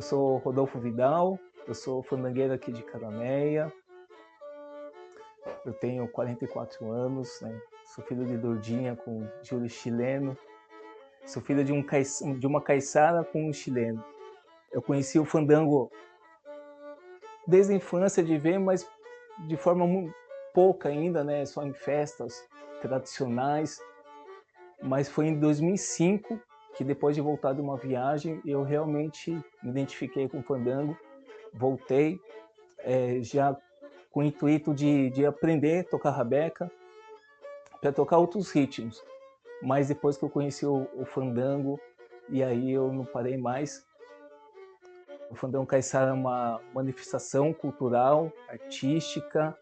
Eu sou Rodolfo Vidal, eu sou fandangueiro aqui de Cananéia, eu tenho 44 anos, né? Sou filho de Dordinha com Júlio chileno, sou filho de uma caiçara com um chileno. Eu conheci o fandango desde a infância de ver, mas de forma muito pouca ainda, né? Só em festas tradicionais. Mas foi em 2005 que, depois de voltar de uma viagem, eu realmente me identifiquei com o fandango, voltei já com o intuito de aprender a tocar rabeca, para tocar outros ritmos. Mas depois que eu conheci o fandango, e aí eu não parei mais. O fandango caiçara é uma manifestação cultural, artística,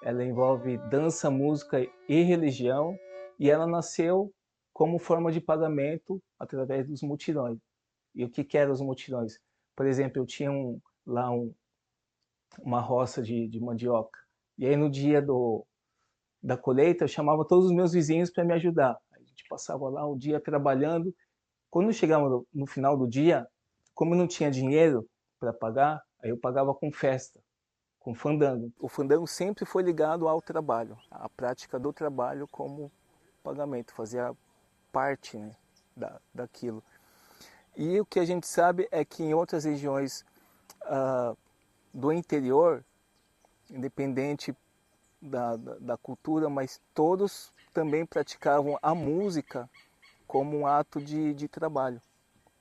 ela envolve dança, música e religião, e ela nasceu como forma de pagamento através dos mutirões. E o que eram os mutirões? Por exemplo, eu tinha lá uma roça de mandioca, e aí no dia da colheita eu chamava todos os meus vizinhos para me ajudar. A gente passava lá o dia trabalhando. Quando chegava no final do dia, como eu não tinha dinheiro para pagar, aí eu pagava com festa, com fandango. O fandango sempre foi ligado ao trabalho, à prática do trabalho como pagamento, fazia parte, né, daquilo. E o que a gente sabe é que em outras regiões do interior, independente da cultura, mas todos também praticavam a música como um ato de trabalho,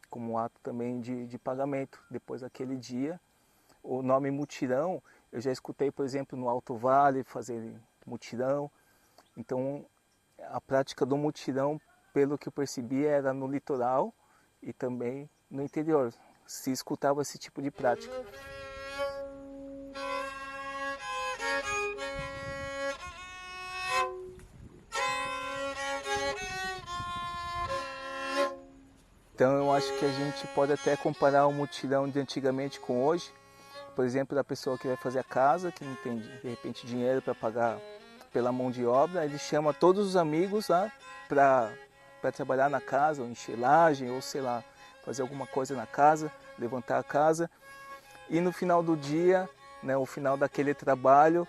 como um ato também de pagamento. Depois daquele dia, o nome mutirão, eu já escutei, por exemplo, no Alto Vale fazer mutirão. Então, a prática do mutirão, pelo que eu percebi, era no litoral e também no interior. Se escutava esse tipo de prática. Então eu acho que a gente pode até comparar o mutirão de antigamente com hoje. Por exemplo, da pessoa que vai fazer a casa, que não tem de repente dinheiro para pagar pela mão de obra, ele chama todos os amigos lá para trabalhar na casa, ou encher laje, ou sei lá, fazer alguma coisa na casa, levantar a casa. E no final do dia, né, o final daquele trabalho,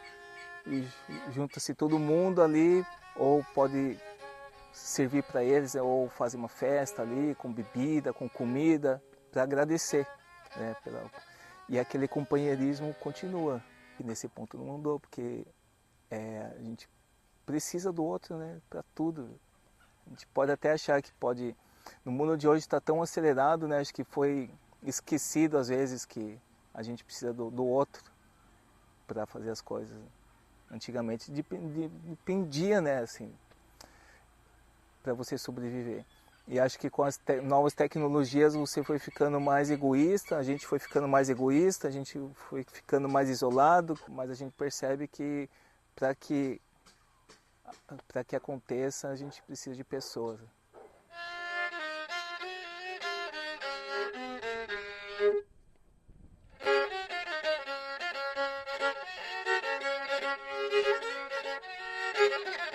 junta-se todo mundo ali, ou pode servir para eles, ou fazer uma festa ali com bebida, com comida, para agradecer, né, e aquele companheirismo continua. E nesse ponto não mudou, porque a gente precisa do outro, né, para tudo. A gente pode até achar que pode... No mundo de hoje está tão acelerado, né, acho que foi esquecido às vezes que a gente precisa do outro para fazer as coisas. Antigamente dependia, né, assim, para você sobreviver. E acho que com as novas tecnologias você foi ficando mais egoísta, a gente foi ficando mais egoísta, a gente foi ficando mais isolado, mas a gente percebe que para que para que aconteça a gente precisa de pessoas.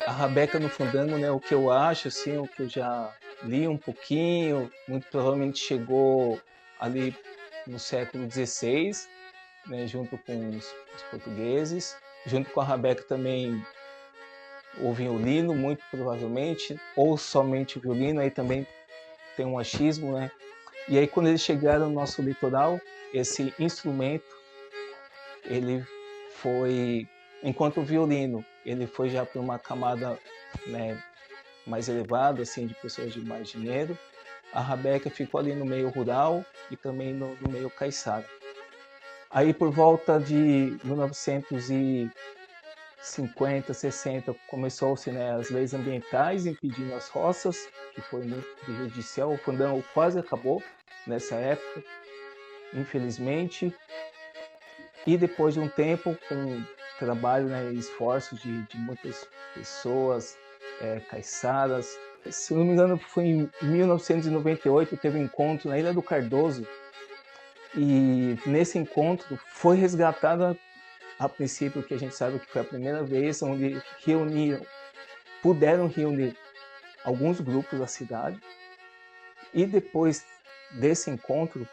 A rabeca no fandango, né, o que eu acho, assim, o que eu já li um pouquinho, muito provavelmente chegou ali no século XVI, né, junto com os portugueses. Junto com a rabeca também o violino, muito provavelmente, ou somente o violino, aí também tem um achismo, né? E aí quando eles chegaram no nosso litoral, esse instrumento, ele foi, enquanto o violino, ele foi já para uma camada, né, mais elevada, assim, de pessoas de mais dinheiro, a rabeca ficou ali no meio rural e também no meio caiçara. Aí por volta de 1950, 60, começou-se, né, as leis ambientais impedindo as roças, que foi muito prejudicial. O fandango quase acabou nessa época, infelizmente. E depois de um tempo, com trabalho, né, e esforços de muitas pessoas, caiçaras, se não me engano foi em 1998, teve um encontro na Ilha do Cardoso, e nesse encontro foi resgatada, a princípio, que a gente sabe que foi a primeira vez onde puderam reunir alguns grupos da cidade, e depois desse encontro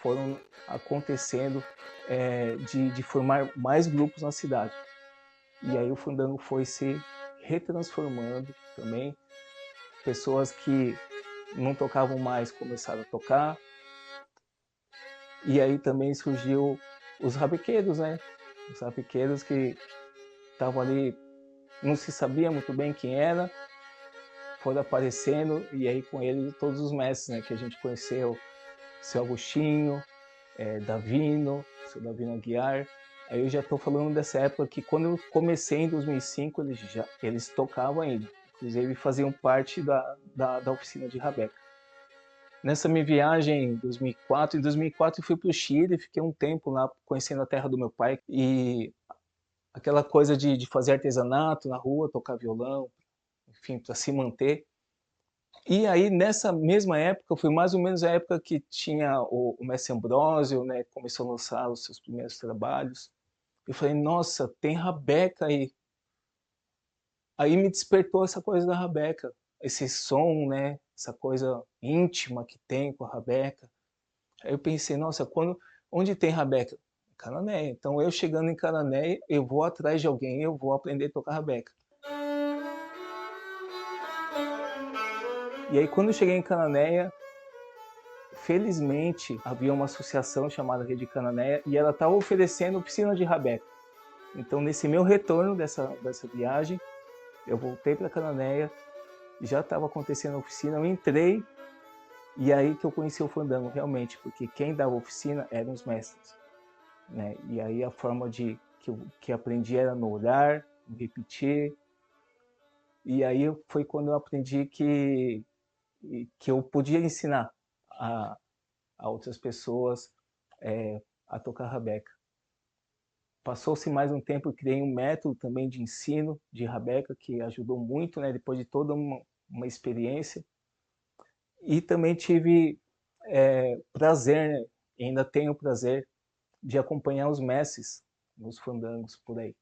foram acontecendo de formar mais grupos na cidade. E aí o fandango foi se retransformando também. Pessoas que não tocavam mais começaram a tocar. E aí também surgiu os rabequeiros, né? Os rabequeiros que estavam ali, não se sabia muito bem quem era, foram aparecendo, e aí com ele todos os mestres, né? Que a gente conheceu, seu Agostinho, Davino, seu Davino Aguiar. Aí eu já estou falando dessa época que quando eu comecei em 2005, eles tocavam ainda. Inclusive faziam parte da oficina de rabeca. Nessa minha viagem em 2004 eu fui para o Chile, fiquei um tempo lá conhecendo a terra do meu pai. E aquela coisa de fazer artesanato na rua, tocar violão, enfim, para se manter. E aí, nessa mesma época, foi mais ou menos a época que tinha o mestre Ambrósio, né, começou a lançar os seus primeiros trabalhos. Eu falei, nossa, tem rabeca aí. Aí me despertou essa coisa da rabeca, esse som, né, essa coisa íntima que tem com a rabeca. Aí eu pensei, nossa, onde tem rabeca? Cananéia. Então eu chegando em Cananéia, eu vou atrás de alguém, eu vou aprender a tocar rabeca. E aí quando eu cheguei em Cananéia, felizmente havia uma associação chamada Rede Cananéia e ela estava oferecendo oficina de rabeca. Então nesse meu retorno dessa viagem, eu voltei para Cananéia, já estava acontecendo a oficina, eu entrei e aí que eu conheci o fandango realmente, porque quem dava oficina eram os mestres, né? E aí a forma que aprendi era no olhar, no repetir. E aí foi quando eu aprendi que eu podia ensinar a outras pessoas a tocar rabeca. Passou-se mais um tempo e criei um método também de ensino de rabeca que ajudou muito, né? Depois de toda uma experiência. E também tive prazer, né? E ainda tenho prazer de acompanhar os mestres nos fandangos por aí.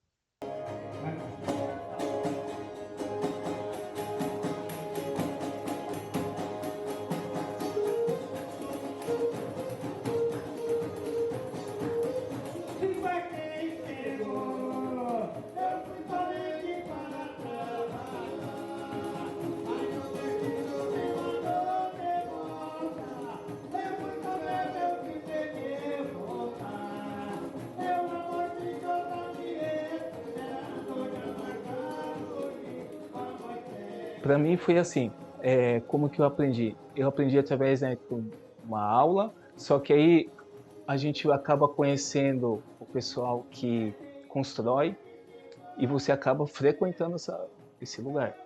Para mim foi assim, como que eu aprendi? Eu aprendi através, né, de uma aula, só que aí a gente acaba conhecendo o pessoal que constrói e você acaba frequentando esse lugar.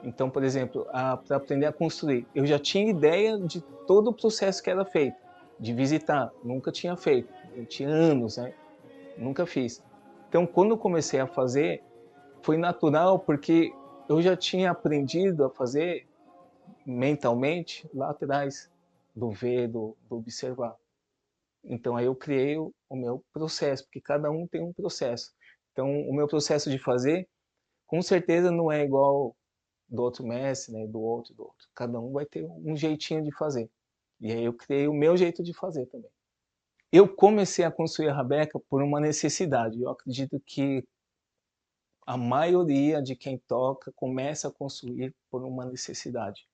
Então, por exemplo, para aprender a construir, eu já tinha ideia de todo o processo que era feito, de visitar, nunca tinha feito, eu tinha anos, né? Nunca fiz. Então, quando eu comecei a fazer, foi natural porque eu já tinha aprendido a fazer mentalmente lá atrás, do ver, do observar. Então aí eu criei o meu processo, porque cada um tem um processo. Então o meu processo de fazer, com certeza não é igual do outro mestre, né, do outro. Cada um vai ter um jeitinho de fazer. E aí eu criei o meu jeito de fazer também. Eu comecei a construir a rabeca por uma necessidade. Eu acredito que a maioria de quem toca começa a construir por uma necessidade.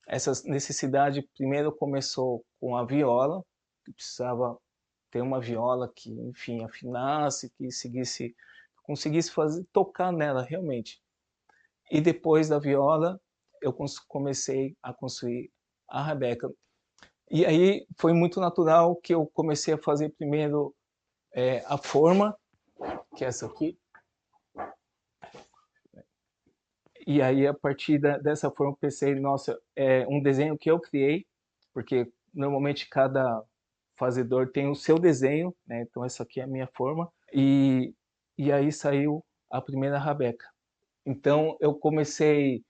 Essa necessidade primeiro começou com a viola, que precisava ter uma viola que, enfim, afinasse, que conseguisse tocar nela realmente. E depois da viola, eu comecei a construir a rabeca. E aí foi muito natural que eu comecei a fazer primeiro a forma, que é essa aqui. E aí, a partir dessa forma, eu pensei, nossa, é um desenho que eu criei, porque normalmente cada fazedor tem o seu desenho, né? Então essa aqui é a minha forma. E aí saiu a primeira rabeca. Então eu comecei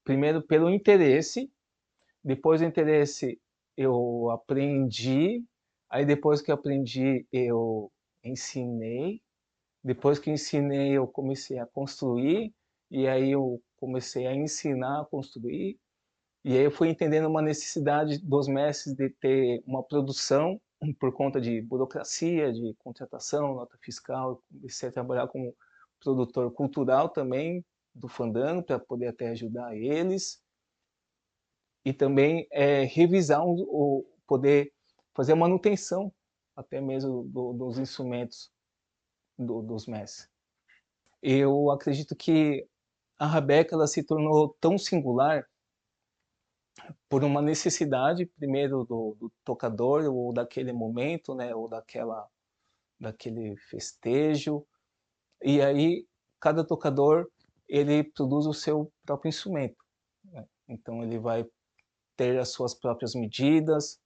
primeiro pelo interesse, depois do interesse eu aprendi, aí depois que aprendi eu ensinei, depois que ensinei eu comecei a construir, e aí eu comecei a ensinar a construir, e aí eu fui entendendo uma necessidade dos mestres de ter uma produção por conta de burocracia, de contratação, nota fiscal, comecei a trabalhar como produtor cultural também do fandango, para poder até ajudar eles. E também revisar, poder fazer a manutenção até mesmo dos instrumentos dos mestres. Eu acredito que a rabeca ela se tornou tão singular por uma necessidade, primeiro, do tocador, ou daquele momento, né, ou daquele festejo. E aí, cada tocador, ele produz o seu próprio instrumento, né? Então, ele vai ter as suas próprias medidas,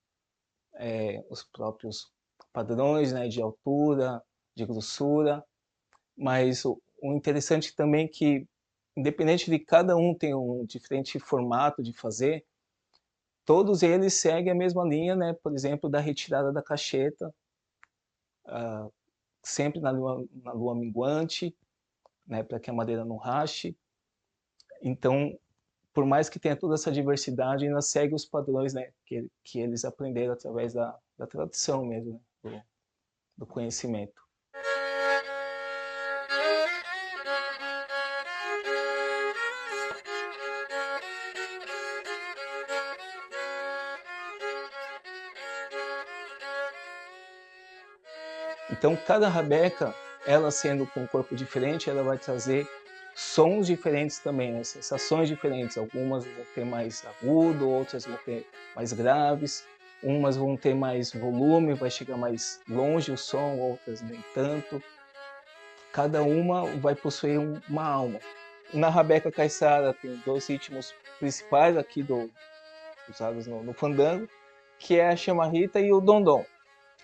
os próprios padrões, né, de altura, de grossura. Mas o interessante também é que, independente de cada um ter um diferente formato de fazer, todos eles seguem a mesma linha, né? Por exemplo, da retirada da cacheta, sempre na lua minguante, né? Para que a madeira não rache. Então, por mais que tenha toda essa diversidade, ainda segue os padrões, né? Que eles aprenderam através da tradição mesmo, né? do conhecimento. Então, cada rabeca, ela sendo com um corpo diferente, ela vai trazer sons diferentes também, né? Sensações diferentes. Algumas vão ter mais agudo, outras vão ter mais graves, umas vão ter mais volume, vai chegar mais longe o som, outras nem tanto. Cada uma vai possuir uma alma. Na rabeca caiçara tem 2 ritmos principais aqui usados no fandango, que é a chamarrita e o dondom.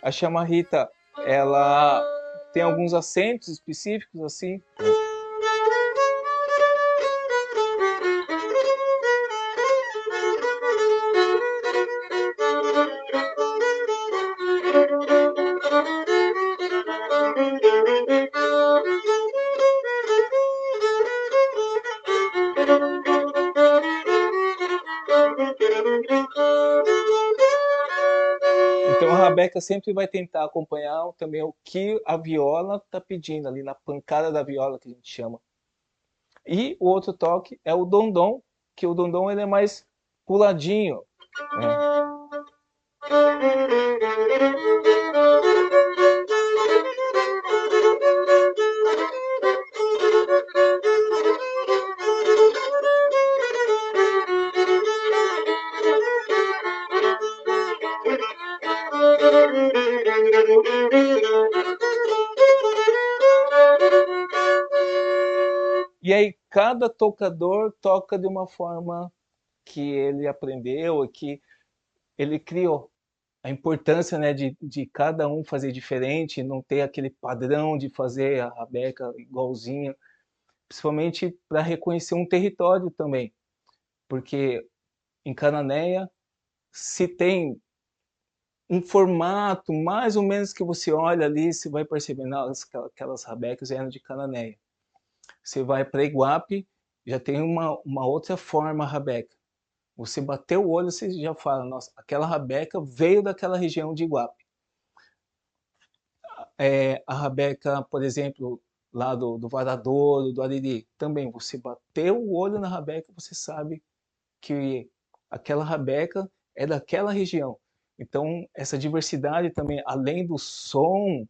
A chamarrita, ela tem alguns acentos específicos assim. Então a rabeca sempre vai tentar acompanhar também o que a viola está pedindo ali na pancada da viola, que a gente chama. E o outro toque é o dondom, que o dondom ele é mais puladinho, né? E aí cada tocador toca de uma forma que ele aprendeu, que ele criou. A importância, né, de cada um fazer diferente, não ter aquele padrão de fazer a rabeca igualzinha, principalmente para reconhecer um território também, porque em Cananéia se tem um formato mais ou menos que você olha ali, você vai percebendo aquelas rabecas eram de Cananéia. Você vai para Iguape, já tem uma outra forma a rabeca. Você bateu o olho, você já fala, nossa, aquela rabeca veio daquela região de Iguape. A rabeca, por exemplo, lá do Varadouro, do Ariri, também você bateu o olho na rabeca, você sabe que aquela rabeca é daquela região. Então, essa diversidade também, além do som,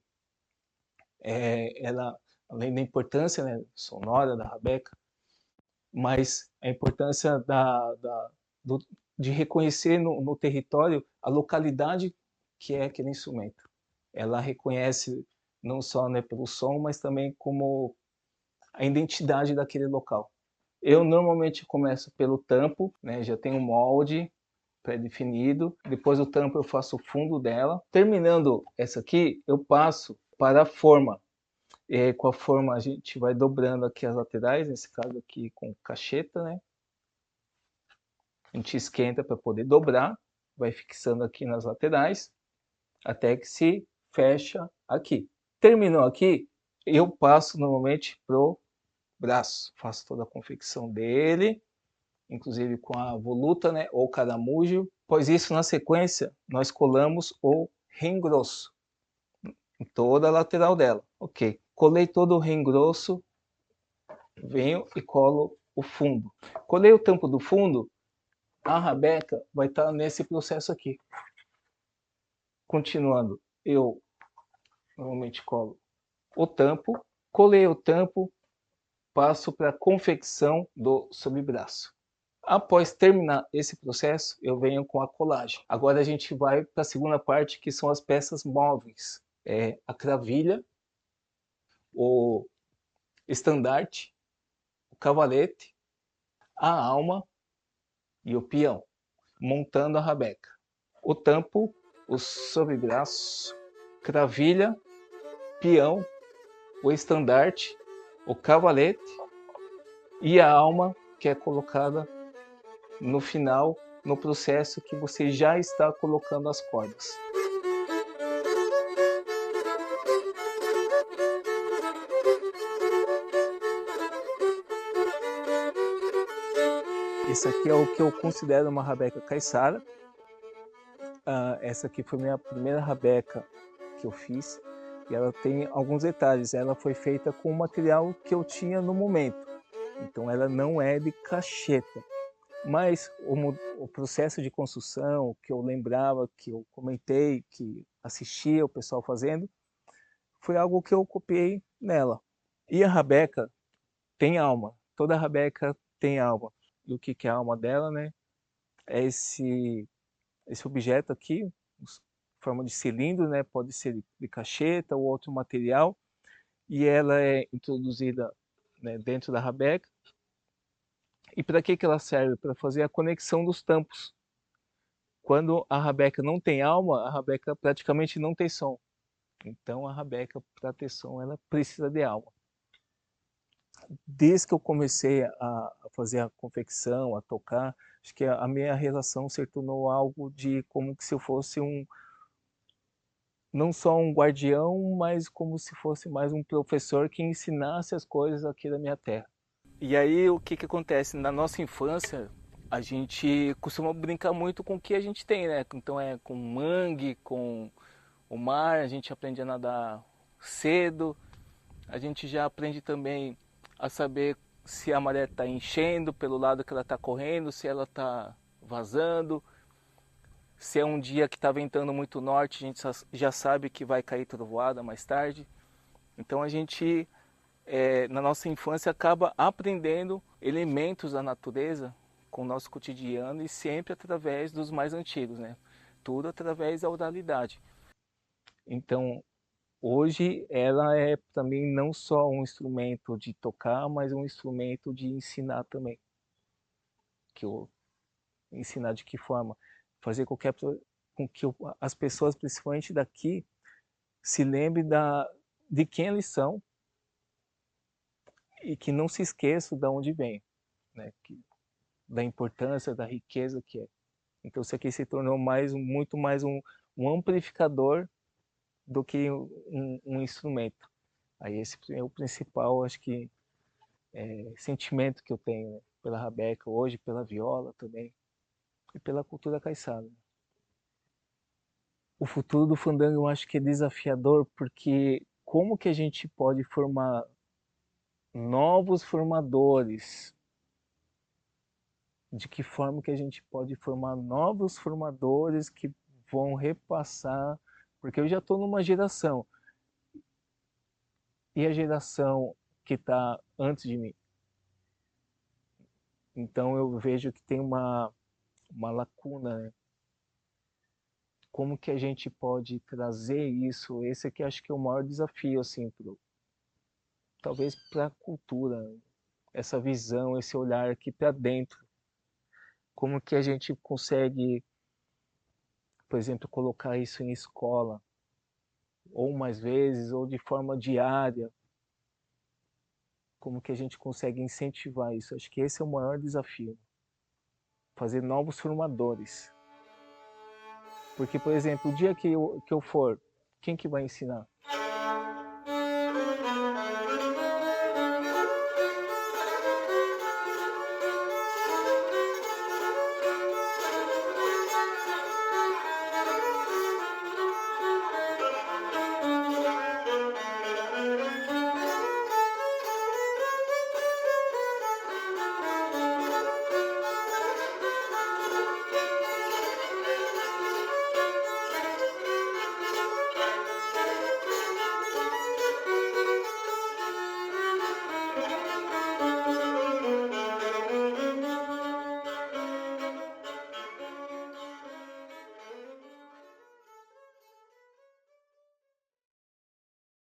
ela, além da importância, né, sonora da rabeca, mas a importância de reconhecer no território a localidade que é aquele instrumento. Ela reconhece não só, né, pelo som, mas também como a identidade daquele local. Eu normalmente começo pelo tampo, né, já tenho um molde pré-definido, depois do tampo eu faço o fundo dela. Terminando essa aqui, eu passo para a forma. E aí, com a forma a gente vai dobrando aqui as laterais, nesse caso aqui com cacheta, né? A gente esquenta para poder dobrar, vai fixando aqui nas laterais, até que se fecha aqui. Terminou aqui, eu passo normalmente pro braço, faço toda a confecção dele, inclusive com a voluta, né, ou caramujo. Após isso, na sequência, nós colamos o reengrosso em toda a lateral dela. Ok, colei todo o reengrosso, venho e colo o fundo. Colei o tampo do fundo, a rabeca vai estar nesse processo aqui. Continuando, eu normalmente colo o tampo, colei o tampo, passo para a confecção do sobrebraço. Após terminar esse processo, eu venho com a colagem. Agora a gente vai para a segunda parte, que são as peças móveis. É a cravilha, o estandarte, o cavalete, a alma e o peão, montando a rabeca. O tampo, o sobrebraço, cravilha, peão, o estandarte, o cavalete e a alma, que é colocada no final, no processo que você já está colocando as cordas. Esse aqui é o que eu considero uma rabeca caiçara. Essa aqui foi minha primeira rabeca que eu fiz. E ela tem alguns detalhes. Ela foi feita com o material que eu tinha no momento. Então ela não é de cacheta. Mas o processo de construção que eu lembrava, que eu comentei, que assistia o pessoal fazendo, foi algo que eu copiei nela. E a rabeca tem alma. Toda rabeca tem alma. E o que é a alma dela, né? É esse objeto aqui, em forma de cilindro, né? Pode ser de cacheta ou outro material. E ela é introduzida, né, dentro da rabeca. E para que ela serve? Para fazer a conexão dos tampos. Quando a rabeca não tem alma, a rabeca praticamente não tem som. Então a rabeca, para ter som, ela precisa de alma. Desde que eu comecei a fazer a confecção, a tocar, acho que a minha relação se tornou algo de como se eu fosse não só um guardião, mas como se fosse mais um professor que ensinasse as coisas aqui da minha terra. E aí o que acontece? Na nossa infância, a gente costuma brincar muito com o que a gente tem, né? Então é com mangue, com o mar, a gente aprende a nadar cedo, a gente já aprende também a saber se a maré está enchendo pelo lado que ela está correndo, se ela está vazando, se é um dia que está ventando muito norte, a gente já sabe que vai cair trovoada mais tarde. Então a gente, na nossa infância, acaba aprendendo elementos da natureza com o nosso cotidiano e sempre através dos mais antigos, né? Tudo através da oralidade. Então, hoje ela é também não só um instrumento de tocar, mas um instrumento de ensinar também. Que eu ensinar de que forma? Fazer com que as pessoas, principalmente daqui, se lembrem de quem eles são e que não se esqueçam de onde vem, né? Da importância, da riqueza que é. Então isso aqui se tornou muito mais um amplificador do que um instrumento. Aí esse é o principal, acho que, sentimento que eu tenho, né? Pela rabeca hoje, pela viola também, e pela cultura caiçara. O futuro do fandango eu acho que é desafiador, porque como que a gente pode formar novos formadores? De que forma que a gente pode formar novos formadores que vão repassar? Porque eu já estou numa geração, e a geração que está antes de mim? Então eu vejo que tem uma lacuna, né? Como que a gente pode trazer isso? Esse aqui acho que é o maior desafio, assim, talvez para a cultura, né? Essa visão, esse olhar aqui para dentro. Como que a gente consegue, por exemplo, colocar isso em escola, ou mais vezes, ou de forma diária? Como que a gente consegue incentivar isso? Acho que esse é o maior desafio. Fazer novos formadores. Porque, por exemplo, o dia que eu for, quem que vai ensinar?